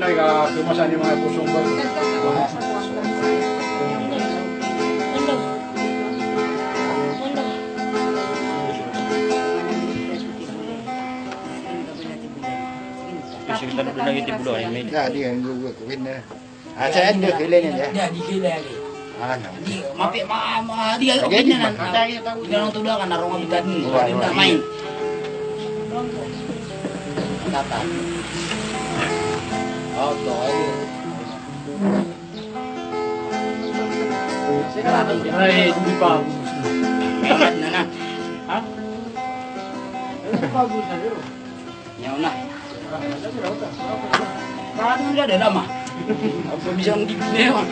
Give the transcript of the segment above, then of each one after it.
Pinoy ka kumasan yung mga pusong ba? Kasi tanong lagi tibulo ay may. Ya, di kan gua kawin na. Saya ada kailan ya. Ya, di kila lagi. Ano? Di, di okay na nan. Di lang tulo kan narong abitan ni. Di na main. Tata. Oh, toy. Ay, hindi pa. Kaman na na. Ha? Ano pa bu sa dito? Nyaw na. Kahit nang ada lama. Apa bisa ng gignewa.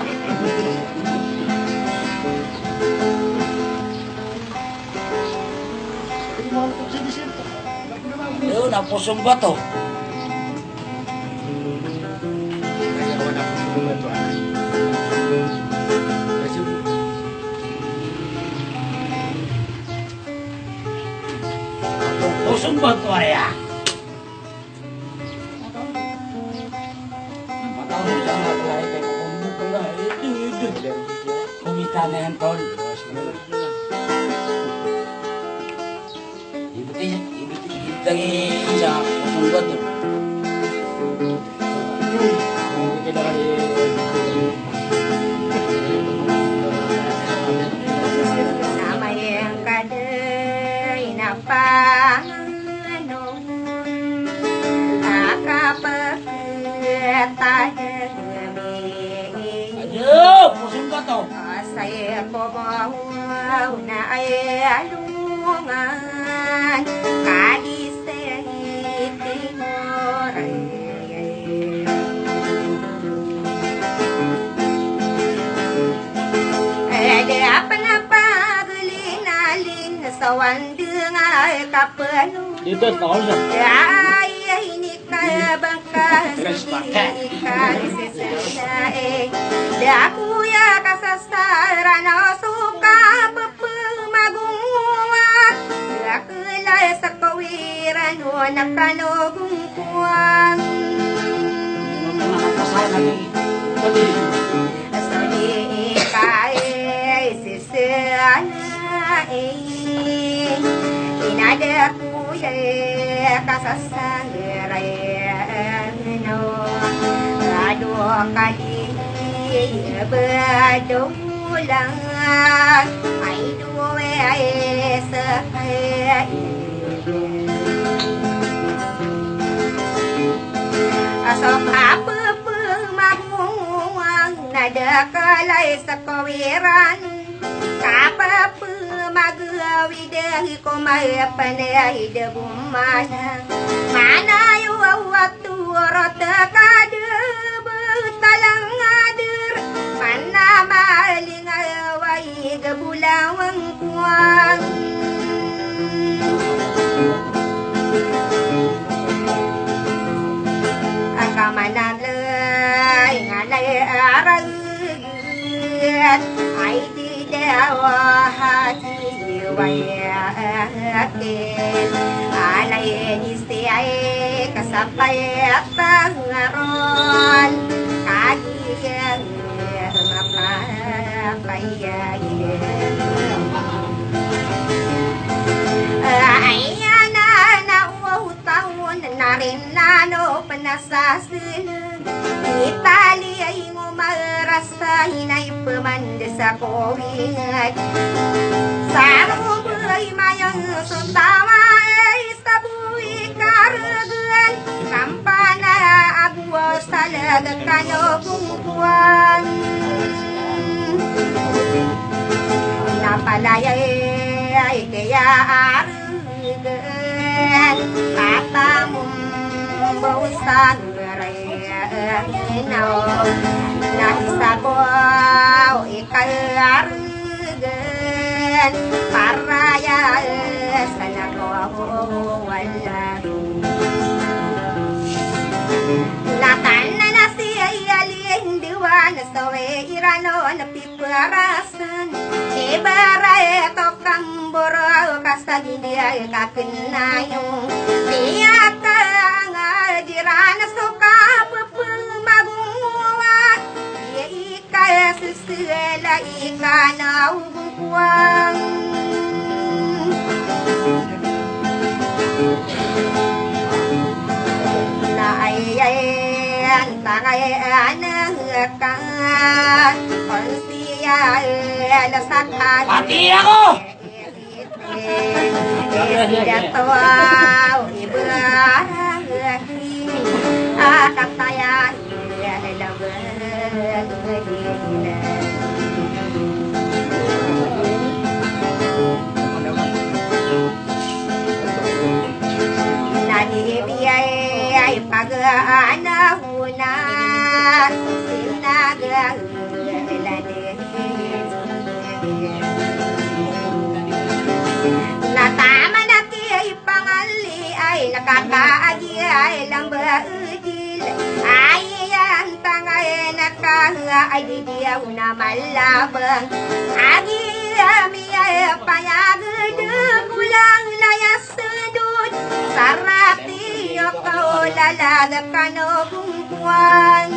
Yo, napusong ba to? Pusong ba to ya? Kumita na yan, Tol. Ibig lagi sa pusong ba to? Namayang kaday na Panginoon, akapagtatagami. Ayo, pusong ba to? Saya ko bahaw na ay alungan, kadisay timoray. Ada apa pagaling-aling sa wandeng ay kapalo. Dito taon sa. Ay ini ka bangka sikan seselae. Da kuya kasasara na suka pepemagungan. Da kelay sa kawiran o nakanogungkuan. Asali kay seselae. Inada kuya kasasarayan no ado kali berdolang ay duwe ay sakay asok apa pemagungan nada kalay sa kawiran kapa magawi dahi ko may panay da bumana mana yu waktu rota kada betalang adir mana maling awai gabulawang kuang akamanalay ngalay aragat ay di dawa hati wayakin alay nisiyay kasapay at pangaron kagiyang mapapayayin ayan na uutahon na rin nano panasasin itali ay ngumarasa hinay pamanda sa kowingat sarong buhay mayang suntawa ay sa buhay karagan kampana agwas talaga kayo kungkuan napalaya ay kaya aragan katamong bausan beraya nahisabaw ikaragan paraya sa nakawalan natana na siya alin diwan sa irano na piparasan ibara ito kang boro kasagindi ay kakinayong tiyak ang dirana suka sila ikanaw bukwang Naayayan tangayan ka Kung siya lasakan Pati ako! Datawaw ibrahim Akatayan Nanibiyay pag-aanahuna Sinagalan Natama na kiya'y pangali ay nakakaagi ay lang baudil Ay yan tangay nakaha ay didiyaw na malabang Agi ami ay payagudug ulang layas sudut Sarati o kaulala kanogungkuan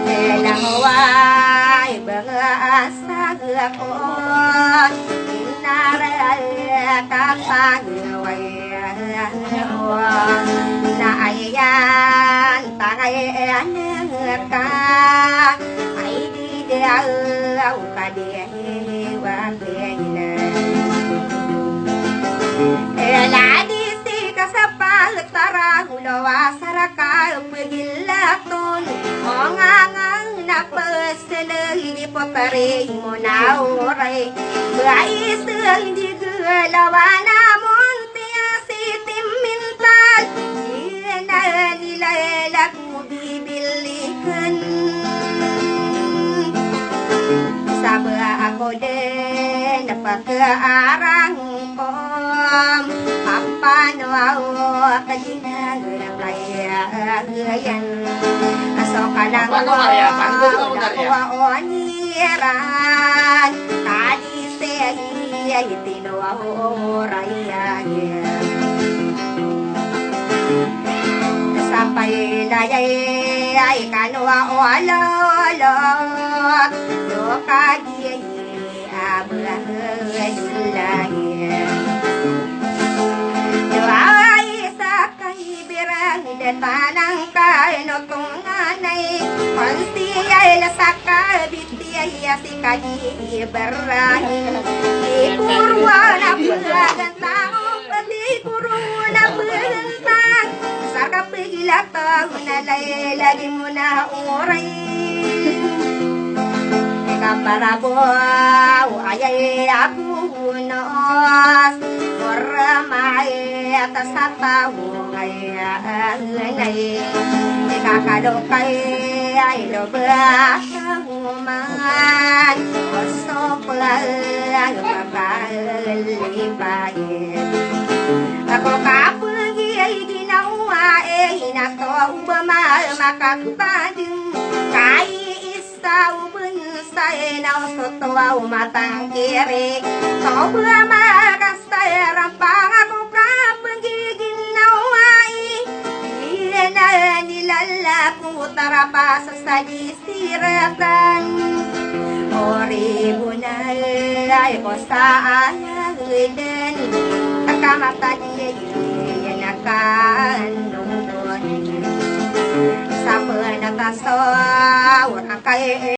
Elangway bangasag ako Inaral kapagaway Naayan tangayan ka Ay di daw kadiwag nila Eladi si kasapag tarahulo Sarakal pagilaton O ngangang napasalagi po pare mo na oray Bais hindi galawa na muntiya si Timintal Sina nila elag mo bibilikan Saba ako din napag-aarang ko Papano ako kadinaglayan Aso ka lang ako oniran Kadisay tinuorayan Sapay layay kanwa o alolo Lokadi abahalayan Ay sa kaibirang detanang kainotunganay Konsiyay lasakabitiyay asikadibarahin Ikurwa na pagantang Pagikuro na pagantang Sarkapigilataw na laylagi mo na oray Kaparabaw ayay ako nos Oramay at sa tao ay Kakalokay ay lubas ang uman Oso palang mapalipayin Ako kapagi ay ginawa Nato ba makakutading Kaya Saubun-say na usotoa umatang kiri Sobra makastay rampang ako kapagiging naway Hindi na nilalako tarapa sa sadisiratan Oribunal ko sa alagdan Nakamatay nakaanunod Sa panatasaw ang kay